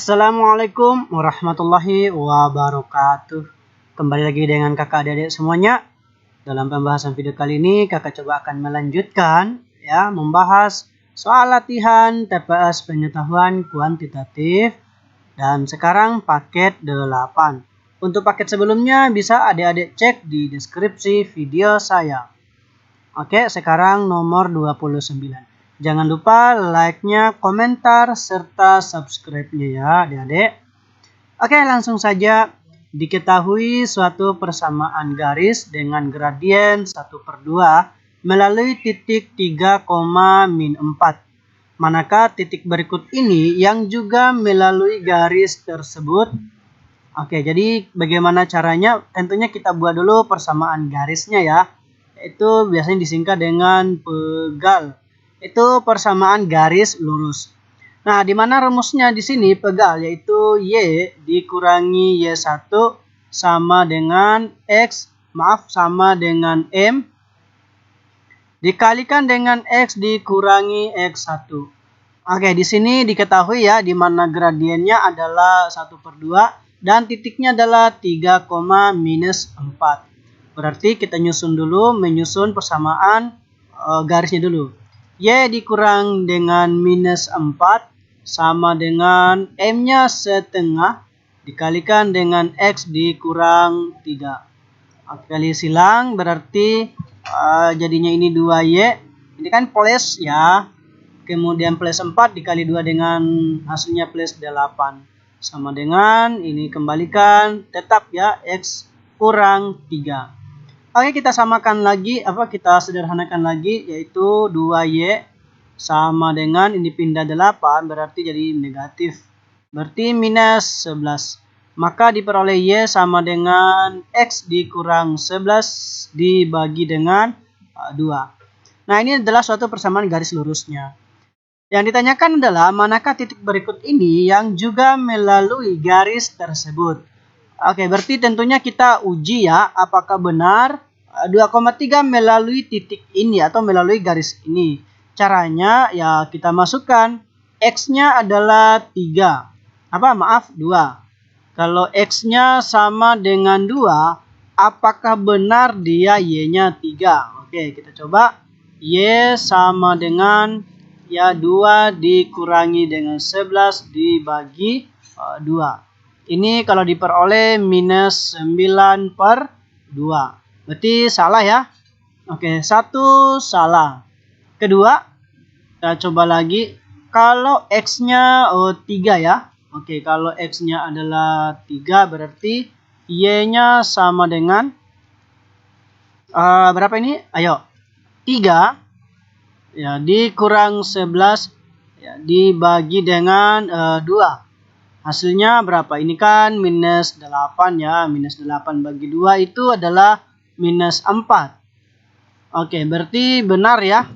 Assalamualaikum warahmatullahi wabarakatuh. Kembali lagi dengan kakak adik-adik semuanya. Dalam pembahasan video kali ini kakak coba akan melanjutkan membahas soal latihan TPS pengetahuan kuantitatif. Dan sekarang paket 8. Untuk paket sebelumnya bisa adik-adik cek di deskripsi video saya. Oke, sekarang nomor 29. Jangan lupa like-nya, komentar, serta subscribe-nya ya adik-adik. Oke, langsung saja. Diketahui suatu persamaan garis dengan gradien 1/2 melalui titik 3,-4. Manakah titik berikut ini yang juga melalui garis tersebut? Oke, jadi bagaimana caranya? Tentunya kita buat dulu persamaan garisnya ya. Itu biasanya disingkat dengan pegal. Itu persamaan garis lurus. Nah, di mana rumusnya di sini pegal, yaitu Y dikurangi Y1 sama dengan sama dengan M dikalikan dengan X dikurangi X1. Oke, di sini diketahui ya, di mana gradiennya adalah 1/2 dan titiknya adalah 3,-4. Berarti kita menyusun persamaan garisnya dulu. Y dikurang dengan -4 sama dengan M-nya setengah dikalikan dengan X dikurang 3. Kali silang berarti jadinya ini 2Y. Ini kan plus ya. Kemudian plus 4 dikali 2 dengan hasilnya plus 8. Sama dengan ini kembalikan tetap ya X kurang 3. Oke, kita samakan lagi, kita sederhanakan lagi, yaitu 2Y sama dengan ini pindah 8, berarti jadi negatif. Berarti minus 11. Maka diperoleh Y sama dengan X dikurang 11 dibagi dengan 2. Nah, ini adalah suatu persamaan garis lurusnya. Yang ditanyakan adalah manakah titik berikut ini yang juga melalui garis tersebut. Oke, berarti tentunya kita uji ya apakah benar 2,3 melalui titik ini atau melalui garis ini. Caranya ya kita masukkan X-nya adalah 3. 2. Kalau X-nya sama dengan 2, apakah benar dia Y-nya 3? Oke, kita coba. Y sama dengan 2 dikurangi dengan 11 dibagi 2. Ini kalau diperoleh minus 9/2. Berarti salah ya. Oke, 1 salah. Kedua, kita coba lagi. Kalau X-nya 3 ya. Oke, kalau X-nya adalah 3 berarti Y-nya sama dengan berapa ini? Ayo. 3 ya dikurang 11 ya dibagi dengan 2. Hasilnya berapa? Ini kan minus 8 ya. Minus 8 bagi 2 itu adalah minus 4. Oke, berarti benar ya.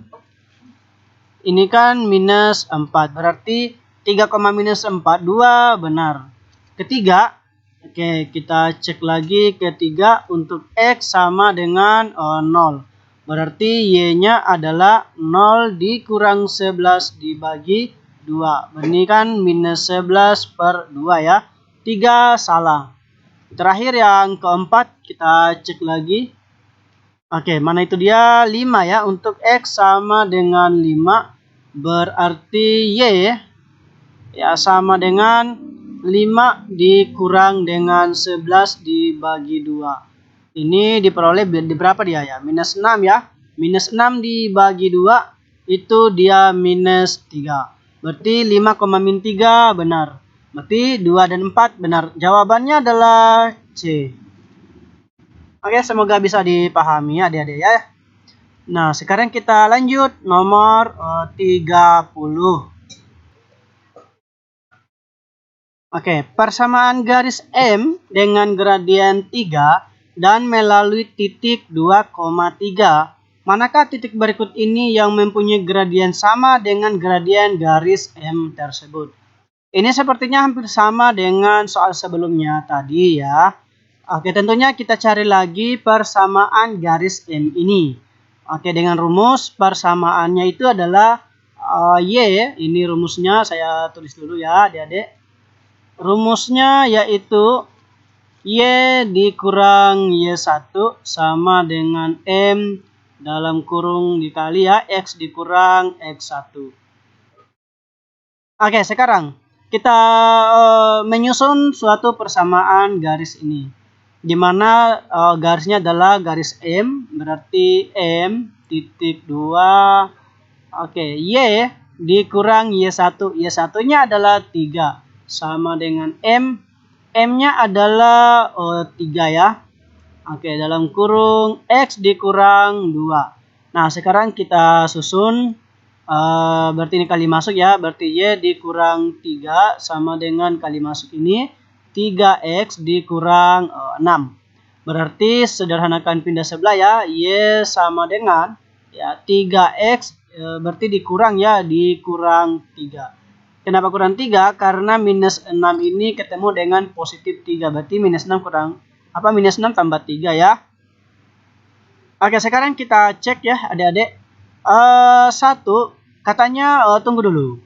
Ini kan minus 4. Berarti 3,-4, 2 benar. Ketiga, oke, kita cek lagi ketiga untuk X sama dengan 0. Berarti Y-nya adalah 0 dikurang 11 dibagi 2. Ini kan minus 11/2 ya. 3 salah. Terakhir yang keempat kita cek lagi. Oke, mana itu dia? 5 ya. Untuk X sama dengan 5 berarti Y ya sama dengan 5 dikurang dengan 11 dibagi 2. Ini diperoleh di berapa dia ya? Minus 6 ya. Minus 6 dibagi 2 itu dia minus 3. Berarti 5,-3 benar. Berarti 2 dan 4 benar. Jawabannya adalah C. Oke, semoga bisa dipahami adik-adik ya. Nah, sekarang kita lanjut nomor 30. Oke, persamaan garis M dengan gradien 3 dan melalui titik 2,3. Manakah titik berikut ini yang mempunyai gradien sama dengan gradien garis M tersebut? Ini sepertinya hampir sama dengan soal sebelumnya tadi ya. Oke, tentunya kita cari lagi persamaan garis M ini. Oke, dengan rumus persamaannya itu adalah Y. Ini rumusnya saya tulis dulu ya adik-adik. Rumusnya yaitu Y dikurang Y1 sama dengan M dalam kurung dikali ya X dikurang X1. Oke, sekarang kita menyusun suatu persamaan garis ini. Di mana garisnya adalah garis M, berarti M titik 2. Oke, Y dikurang Y1. Y1-nya adalah 3 sama dengan M. M-nya adalah 3 ya. Oke, dalam kurung X dikurang 2. Nah, sekarang kita susun. Berarti ini kali masuk ya. Berarti Y dikurang 3 sama dengan kali masuk ini 3X dikurang 6. Berarti sederhanakan pindah sebelah ya. Y sama dengan ya 3X berarti dikurang ya. Dikurang 3. Kenapa kurang 3? Karena minus 6 ini ketemu dengan positif 3. Berarti minus 6 kurang minus 6 tambah 3 ya. Oke, sekarang kita cek ya adik-adik. Satu, katanya tunggu dulu.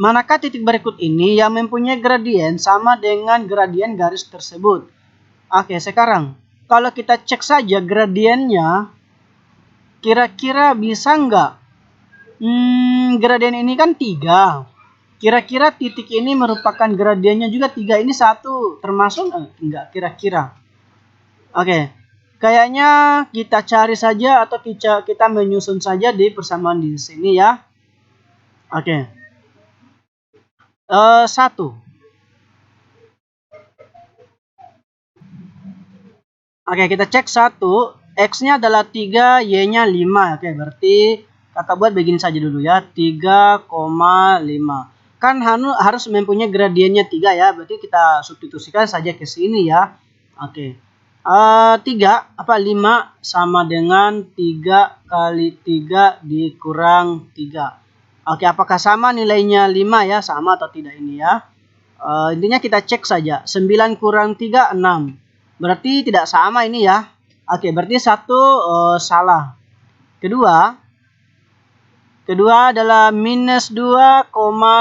Manakah titik berikut ini yang mempunyai gradien sama dengan gradien garis tersebut? Oke, sekarang kalau kita cek saja gradiennya, kira-kira bisa nggak? Gradien ini kan 3. Kira-kira titik ini merupakan gradiennya juga 3. Ini 1 termasuk enggak kira-kira? Oke, kayaknya kita cari saja atau kita menyusun saja di persamaan di sini ya. Oke. 1. Oke, kita cek 1. X-nya adalah 3, Y-nya 5. Oke, berarti kata buat begini saja dulu ya. 3,5. Kan harus mempunyai gradiennya 3 ya. Berarti kita substitusikan saja ke sini ya. Oke. 5 sama dengan 3 kali 3 dikurang 3. Oke, apakah sama nilainya 5 ya? Sama atau tidak ini ya? Intinya kita cek saja. 9 kurang 3, 6. Berarti tidak sama ini ya. Oke, berarti 1 salah. Kedua adalah minus 2,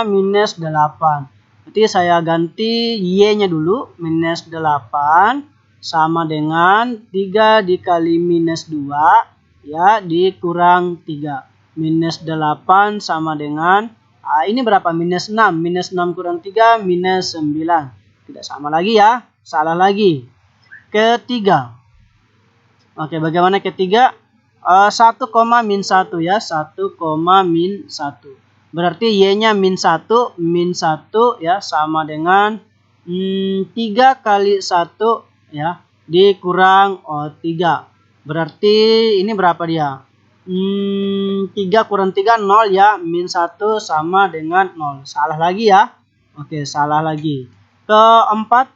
minus 8. Berarti saya ganti Y-nya dulu. Minus 8. Sama dengan 3 dikali minus 2 ya dikurang 3. Minus 8 sama dengan ini berapa? Minus 6. Minus 6 kurang 3 minus 9. Tidak sama lagi ya. Salah lagi. Ketiga. Oke, bagaimana ketiga? 1, min 1 ya. 1, min 1. Berarti Y-nya min 1 ya sama dengan 3 kali 1 ya dikurang 3. Berarti ini berapa dia? 3 kurang 3 0 ya. Min 1 sama dengan 0. Salah lagi ya. Oke, salah lagi. Keempat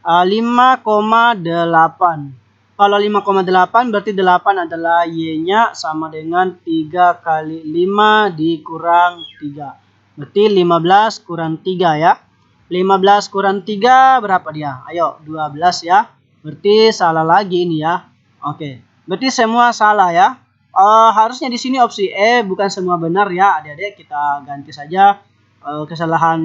5,8. Kalau 5,8 berarti 8 adalah Y-nya sama dengan 3 kali 5 dikurang 3. Berarti 15 kurang 3 ya. 15 kurang 3 berapa dia? Ayo, 12 ya. Berarti salah lagi ini ya. Oke, berarti semua salah ya. Harusnya di sini opsi E, bukan semua benar ya adik-adik. Kita ganti saja kesalahan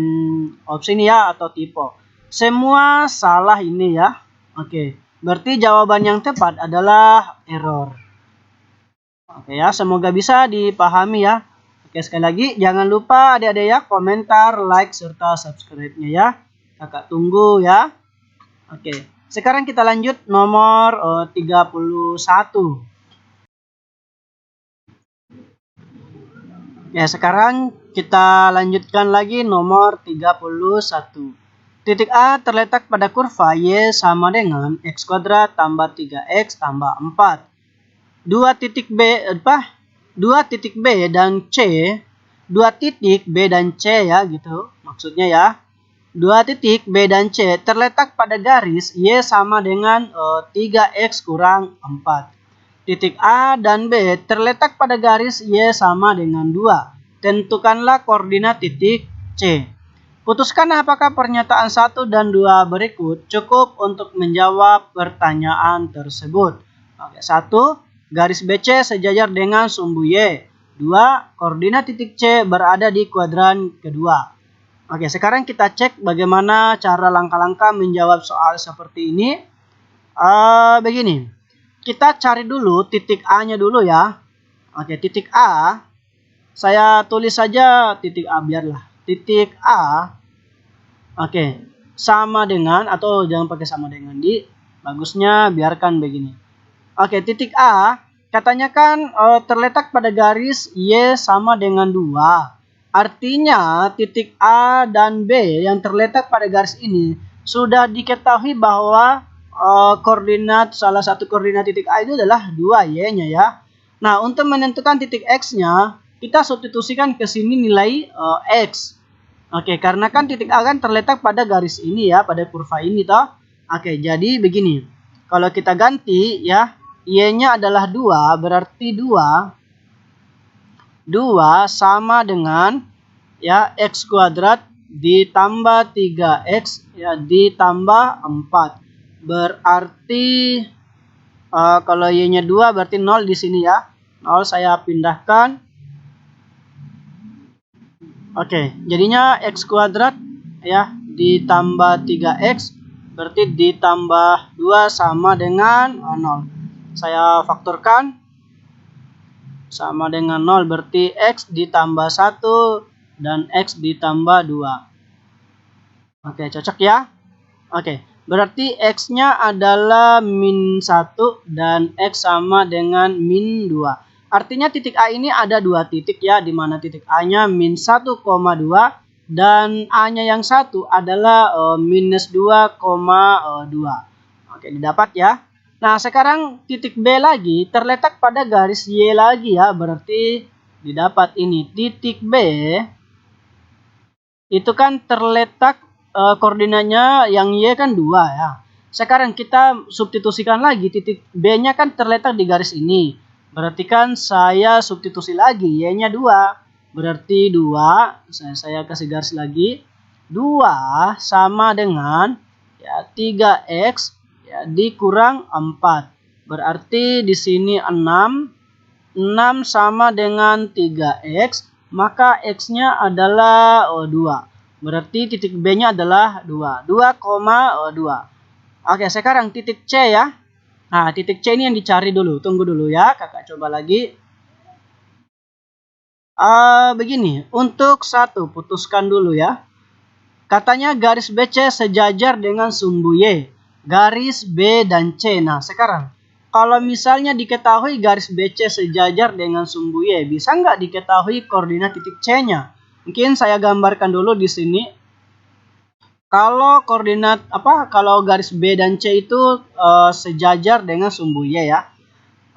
opsi ini ya atau tipe. Semua salah ini ya. Oke, berarti jawaban yang tepat adalah error. Oke ya, semoga bisa dipahami ya. Oke, sekali lagi jangan lupa adik-adik ya komentar, like, serta subscribe-nya ya. Kakak tunggu ya. Oke, sekarang kita lanjut nomor 31. Ya, sekarang kita lanjutkan lagi nomor 31. Titik A terletak pada kurva Y sama dengan X kuadrat tambah 3X tambah 4. Dua titik B dan C, 2 titik B dan C ya gitu maksudnya ya. 2 titik B dan C terletak pada garis Y sama dengan 3X kurang 4. Titik A dan B terletak pada garis Y sama dengan 2. Tentukanlah koordinat titik C. Putuskan apakah pernyataan 1 dan 2 berikut cukup untuk menjawab pertanyaan tersebut. Oke, 1. Garis BC sejajar dengan sumbu Y. 2. Koordinat titik C berada di kuadran kedua. Oke, sekarang kita cek bagaimana cara langkah-langkah menjawab soal seperti ini. Begini, kita cari dulu titik A-nya dulu ya. Oke, titik A, saya tulis saja titik A biarlah. Titik A, oke, sama dengan atau jangan pakai sama dengan, bagusnya biarkan begini. Oke, titik A, katanya kan terletak pada garis Y sama dengan 2. Artinya titik A dan B yang terletak pada garis ini sudah diketahui bahwa koordinat salah satu koordinat titik A itu adalah 2 Y-nya ya. Nah, untuk menentukan titik X-nya, kita substitusikan ke sini nilai X. Oke, karena kan titik A kan terletak pada garis ini ya, pada kurva ini toh. Oke, jadi begini. Kalau kita ganti ya, Y-nya adalah 2, berarti 2 sama dengan ya X kuadrat ditambah 3X ya ditambah 4. Berarti kalau Y-nya 2 berarti 0 di sini ya. 0 saya pindahkan. Oke, jadinya X kuadrat ya ditambah 3X berarti ditambah 2 sama dengan 0. Saya faktorkan sama dengan 0 berarti X ditambah 1 dan X ditambah 2. Oke, cocok ya. Oke, berarti X-nya adalah min 1 dan X sama dengan min 2. Artinya titik A ini ada 2 titik ya, di mana titik A-nya min 1,2 dan A-nya yang 1 adalah minus 2,2. Oke, didapat ya. Nah, sekarang titik B lagi terletak pada garis Y lagi ya, berarti didapat ini. Titik B itu kan terletak koordinatnya yang Y kan 2 ya. Sekarang kita substitusikan lagi, titik B-nya kan terletak di garis ini. Berarti kan saya substitusi lagi, Y-nya 2. Berarti 2, saya kasih garis lagi. 2 sama dengan ya 3X ya dikurang 4. Berarti di sini 6. 6 sama dengan 3X, maka X-nya adalah 2. Berarti titik B-nya adalah 2. 2,2. Oke, sekarang titik C ya. Nah, titik C ini yang dicari dulu. Tunggu dulu ya, kakak coba lagi. Begini, untuk 1, putuskan dulu ya. Katanya garis BC sejajar dengan sumbu Y. Garis B dan C. Nah, sekarang, kalau misalnya diketahui garis BC sejajar dengan sumbu Y, bisa nggak diketahui koordinat titik C-nya? Mungkin saya gambarkan dulu di sini. Kalau koordinat kalau garis B dan C itu sejajar dengan sumbu Y ya.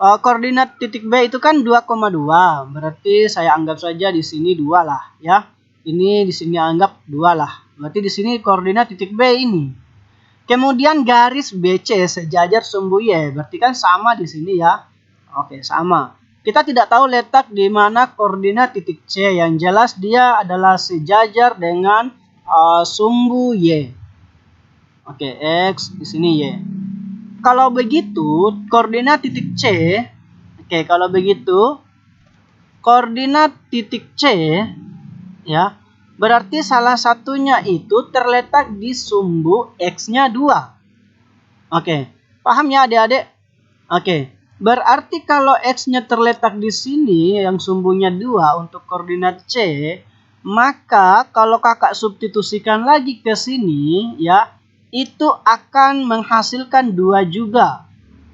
Koordinat titik B itu kan 2,2. Berarti saya anggap saja di sini 2 lah ya. Ini di sini anggap 2 lah. Berarti di sini koordinat titik B ini. Kemudian garis BC sejajar sumbu Y, berarti kan sama di sini ya. Oke, sama. Kita tidak tahu letak di mana koordinat titik C, yang jelas dia adalah sejajar dengan sumbu Y. Oke, X di sini Y. Kalau begitu, koordinat titik C, kalau begitu koordinat titik C ya, berarti salah satunya itu terletak di sumbu X-nya 2. Oke, paham ya adik-adik? Oke, berarti kalau X-nya terletak di sini yang sumbunya 2 untuk koordinat C, maka kalau kakak substitusikan lagi ke sini ya, itu akan menghasilkan 2 juga.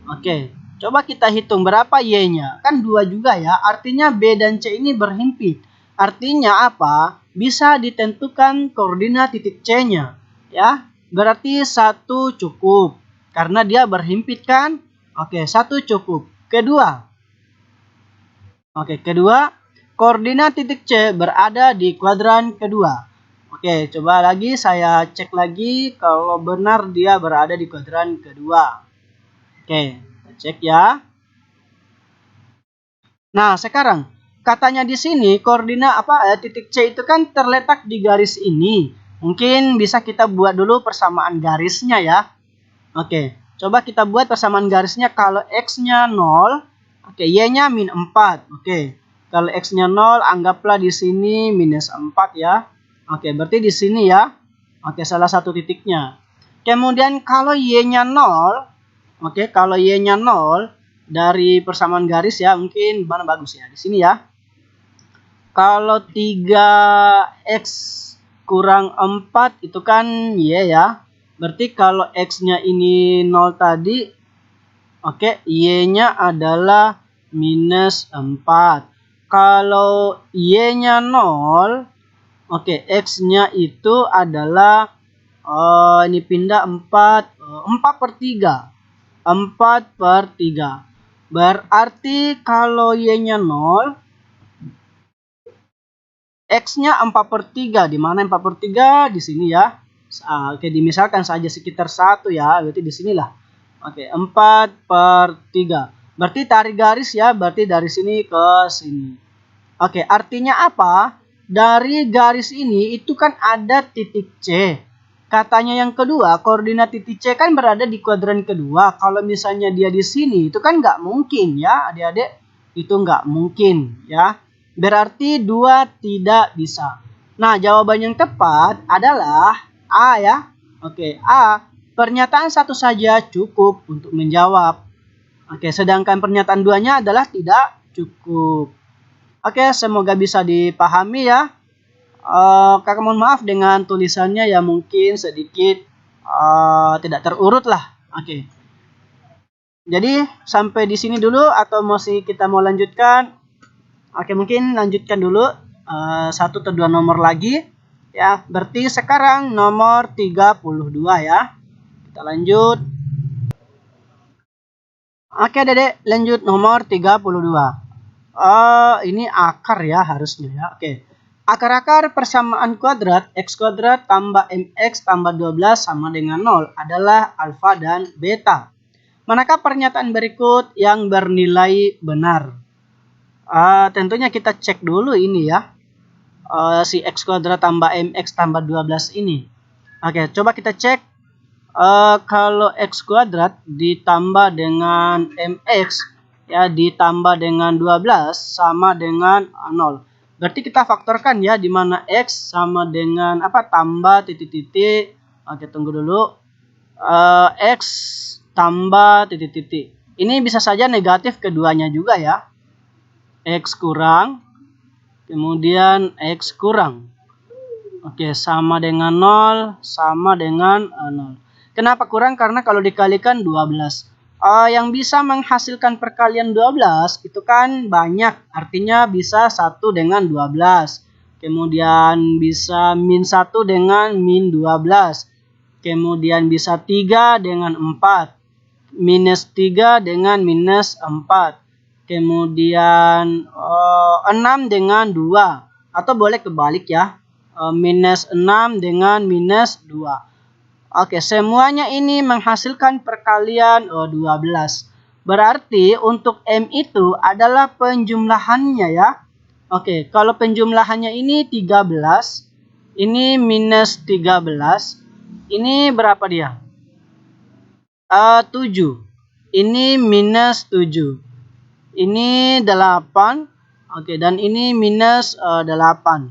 Oke, coba kita hitung berapa Y-nya. Kan 2 juga ya, artinya B dan C ini berhimpit. Artinya apa? Bisa ditentukan koordinat titik C-nya. Ya, berarti 1 cukup. Karena dia berhimpit kan? Oke, 1 cukup. Kedua, koordinat titik C berada di kuadran kedua. Oke, coba lagi saya cek lagi kalau benar dia berada di kuadran kedua. Oke, kita cek ya. Nah, sekarang katanya di sini koordinat titik C itu kan terletak di garis ini. Mungkin bisa kita buat dulu persamaan garisnya ya. Oke, coba kita buat persamaan garisnya. Kalau X-nya 0, oke, Y-nya min 4. Oke. Kalau X-nya 0, anggaplah di sini minus 4 ya. Oke, berarti di sini ya. Oke, salah satu titiknya. Kemudian kalau Y-nya 0, oke, kalau Y-nya 0 dari persamaan garis ya, mungkin mana bagus ya. Di sini ya. Kalau 3x kurang 4 itu kan Y ya. Berarti kalau X-nya ini 0 tadi, oke, Y-nya adalah minus 4. Kalau Y-nya 0, oke, X-nya itu adalah, ini pindah 4/3. 4/3. Berarti kalau Y-nya 0, X-nya 4/3. Di mana 4/3? Di sini ya. Oke, dimisalkan saja sekitar 1 ya. Berarti di sinilah. Oke, 4/3. Berarti tarik garis ya. Berarti dari sini ke sini. Oke, artinya apa? Dari garis ini itu kan ada titik C. Katanya yang kedua, koordinat titik C kan berada di kuadran kedua. Kalau misalnya dia di sini, itu kan nggak mungkin ya, adik-adik. Itu nggak mungkin ya. Berarti 2 tidak bisa. Nah, jawaban yang tepat adalah A ya. Oke, A. Pernyataan 1 saja cukup untuk menjawab. Oke, sedangkan pernyataan 2-nya adalah tidak cukup. Oke, semoga bisa dipahami ya. Kakak mohon maaf dengan tulisannya ya mungkin sedikit tidak terurut lah. Oke. Jadi sampai di sini dulu atau masih kita mau lanjutkan? Oke, mungkin lanjutkan dulu 1 atau 2 nomor lagi ya. Berarti sekarang nomor 32 ya. Kita lanjut. Oke, Dedek, lanjut nomor 32. Ini akar ya harusnya ya. Oke. Akar-akar persamaan kuadrat x kuadrat tambah mx tambah 12 sama dengan 0 adalah alfa dan beta. Manakah pernyataan berikut yang bernilai benar? Tentunya kita cek dulu ini ya. Si x kuadrat tambah mx tambah 12 ini. Oke, coba kita cek. Kalau x kuadrat ditambah dengan mx ya ditambah dengan 12 sama dengan 0. Berarti kita faktorkan ya, di mana X sama dengan apa, tambah titik-titik. Oke, tunggu dulu. X tambah titik-titik. Ini bisa saja negatif keduanya juga ya. X kurang, kemudian X kurang. Oke, sama dengan 0, sama dengan 0. Kenapa kurang? Karena kalau dikalikan 12. Yang bisa menghasilkan perkalian 12 itu kan banyak, artinya bisa 1 dengan 12, kemudian bisa min 1 dengan min 12, kemudian bisa 3 dengan 4, minus 3 dengan minus 4, kemudian 6 dengan 2, atau boleh kebalik ya, minus 6 dengan minus 2. Oke, semuanya ini menghasilkan perkalian 12. Berarti untuk M itu adalah penjumlahannya ya. Oke, kalau penjumlahannya ini 13, ini minus 13, ini berapa dia? 7. Ini minus 7. Ini 8. Oke, dan ini minus 8.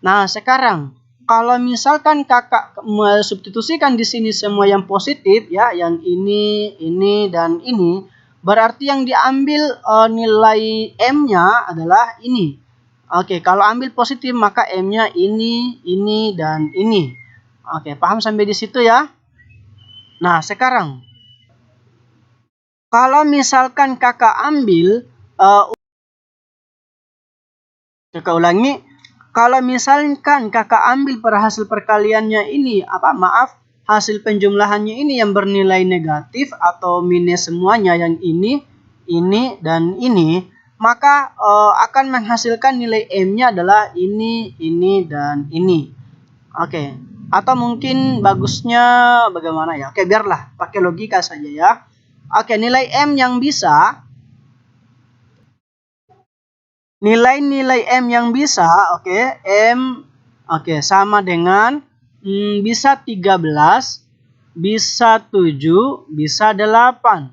Nah, sekarang kalau misalkan kakak substitusikan di sini semua yang positif ya, yang ini dan ini, berarti yang diambil nilai M-nya adalah ini. Oke, kalau ambil positif maka M-nya ini, dan ini. Oke, paham sampai di situ ya? Nah, sekarang kalau misalkan kakak ambil kakak ulangi. Kalau misalkan kakak ambil hasil perkaliannya ini, hasil penjumlahannya ini yang bernilai negatif atau minus semuanya yang ini, dan ini, maka akan menghasilkan nilai M-nya adalah ini, dan ini. Oke, atau mungkin bagusnya bagaimana ya? Oke, biarlah pakai logika saja ya. Oke, nilai M yang bisa, nilai M yang bisa, M, sama dengan bisa 13, bisa 7, bisa 8.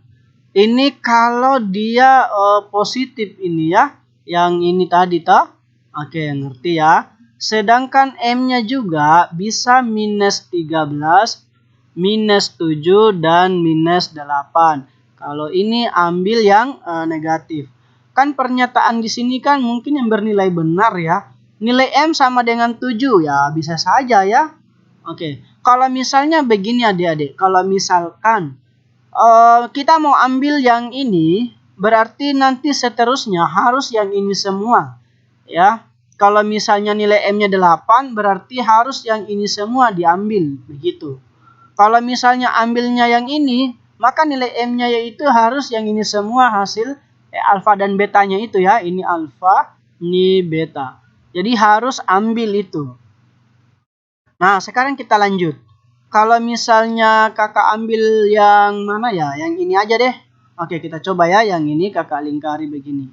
Ini kalau dia positif ini ya, yang ini tadi toh. Oke, ngerti ya. Sedangkan M-nya juga bisa minus 13, minus 7, dan minus 8. Kalau ini ambil yang negatif. Kan pernyataan di sini kan mungkin yang bernilai benar ya. Nilai M sama dengan 7 ya, bisa saja ya. Oke, kalau misalnya begini adik-adik. Kalau misalkan kita mau ambil yang ini, berarti nanti seterusnya harus yang ini semua. Ya. Kalau misalnya nilai M-nya 8, berarti harus yang ini semua diambil, begitu. Kalau misalnya ambilnya yang ini, maka nilai M-nya yaitu harus yang ini semua hasil alfa dan betanya itu ya. Ini alfa, ini beta. Jadi harus ambil itu. Nah, sekarang kita lanjut. Kalau misalnya kakak ambil yang mana ya? Yang ini aja deh. Oke, kita coba ya. Yang ini kakak lingkari begini.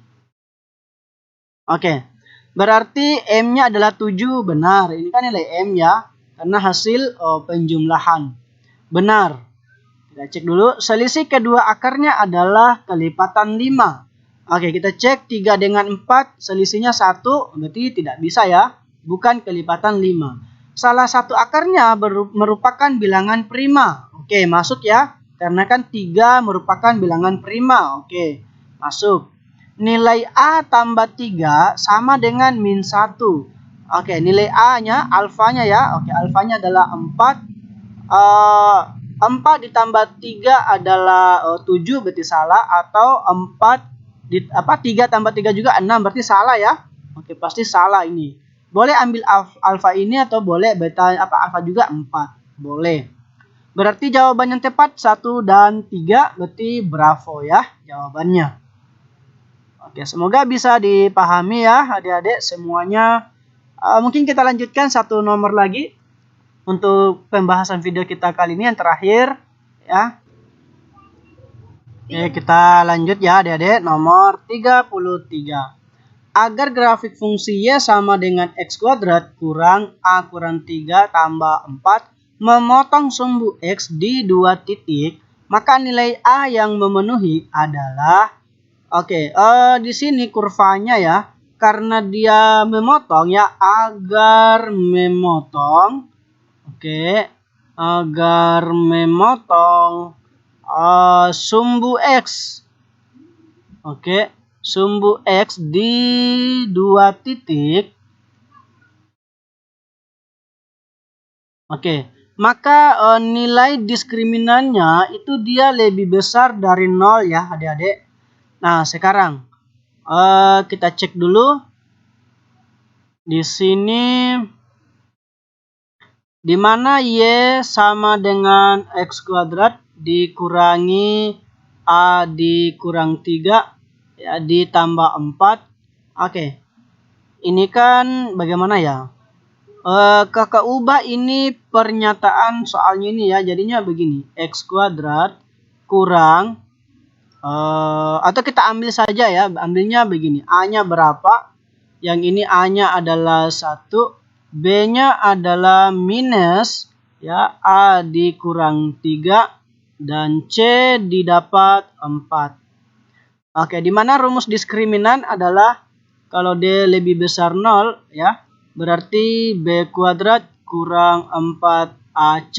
Oke. Berarti M-nya adalah 7, benar. Ini kan nilai M ya, karena hasil penjumlahan. Benar. Kita cek dulu. Selisih kedua akarnya adalah kelipatan 5. Oke, kita cek 3 dengan 4, selisihnya 1, berarti tidak bisa ya. Bukan kelipatan 5. Salah satu akarnya merupakan bilangan prima. Oke, masuk ya. Karena kan 3 merupakan bilangan prima. Oke, masuk. Nilai A tambah 3 sama dengan min 1. Oke, nilai A-nya, alfanya ya. Oke, alfanya adalah 4. 4 ditambah 3 adalah 7, berarti salah. Atau 3 tambah 3 juga 6, berarti salah ya. Oke, pasti salah ini. Boleh ambil alfa ini atau boleh beta alfa juga 4. Boleh. Berarti jawaban yang tepat 1 dan 3, berarti bravo ya jawabannya. Oke, semoga bisa dipahami ya adik-adik semuanya. Mungkin kita lanjutkan satu nomor lagi untuk pembahasan video kita kali ini yang terakhir ya. Oke, kita lanjut ya adik-adik. Nomor 33. Agar grafik fungsi Y sama dengan X kuadrat kurang A kurang 3 tambah 4 memotong sumbu X di 2 titik, maka nilai A yang memenuhi adalah di sini kurvanya ya, karena dia memotong ya, agar memotong, agar memotong sumbu X, sumbu X di 2 titik, maka nilai diskriminannya itu dia lebih besar dari 0 ya adik-adik. Nah, sekarang kita cek dulu di sini di mana Y sama dengan X kuadrat dikurangi A dikurang 3 ya, ditambah 4. Ini kan bagaimana ya? Kakak ubah ini pernyataan soalnya ini ya, jadinya begini, X kuadrat kurang atau kita ambil saja ya, ambilnya begini, A-nya berapa? Yang ini A-nya adalah 1, B-nya adalah minus ya, A dikurang 3 dan C didapat 4. Di mana rumus diskriminan adalah kalau D lebih besar 0 ya, berarti B kuadrat kurang 4AC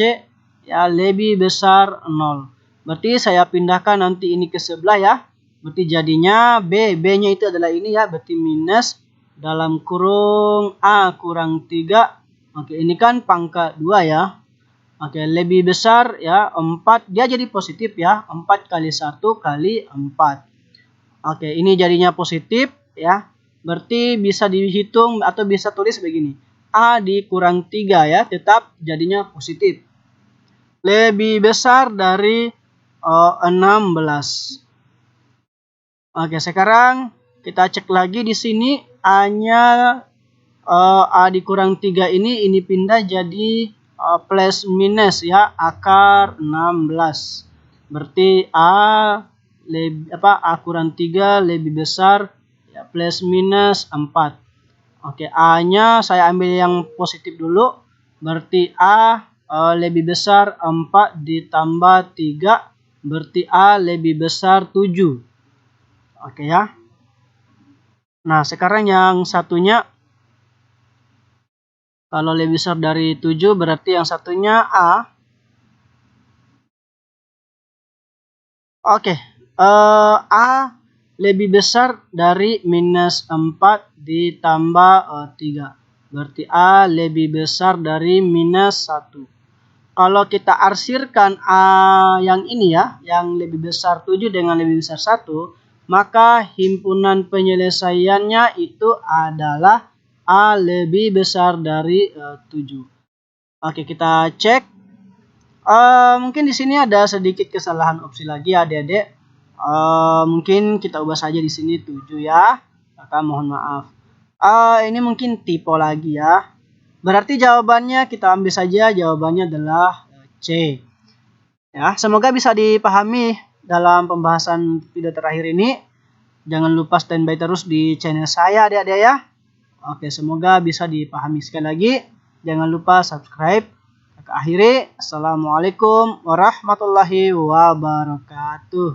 ya lebih besar 0. Berarti saya pindahkan nanti ini ke sebelah ya. Berarti jadinya B-nya itu adalah ini ya. Berarti minus dalam kurung A kurang 3. Ini kan pangkat 2 ya. Lebih besar ya 4. Dia jadi positif ya. 4 kali 1 kali 4. Ini jadinya positif ya. Berarti bisa dihitung atau bisa tulis begini. A dikurang 3 ya. Tetap jadinya positif. Lebih besar dari 16. Sekarang kita cek lagi di sini A-nya A dikurang 3 ini pindah jadi plus minus ya, akar 16. Berarti A kurang 3 lebih besar ya, plus minus 4. A-nya saya ambil yang positif dulu. Berarti A lebih besar 4 ditambah 3. Berarti A lebih besar 7. Ya. Nah, sekarang yang satunya Kalau lebih besar dari 7 berarti yang satunya A. Oke, A lebih besar dari minus 4 ditambah 3. Berarti A lebih besar dari minus 1. Kalau kita arsirkan A yang ini ya, yang lebih besar 7 dengan lebih besar 1, maka himpunan penyelesaiannya itu adalah A lebih besar dari 7. Oke, kita cek. Mungkin di sini ada sedikit kesalahan opsi lagi adik-adik. Mungkin kita ubah saja di sini 7 ya. Maka mohon maaf. Ini mungkin typo lagi ya. Berarti jawabannya kita ambil saja, jawabannya adalah C. Ya, semoga bisa dipahami dalam pembahasan video terakhir ini. Jangan lupa standby terus di channel saya adik-adik ya. Oke, semoga bisa dipahami. Sekali lagi, jangan lupa subscribe. Kakak akhiri, Assalamualaikum warahmatullahi wabarakatuh.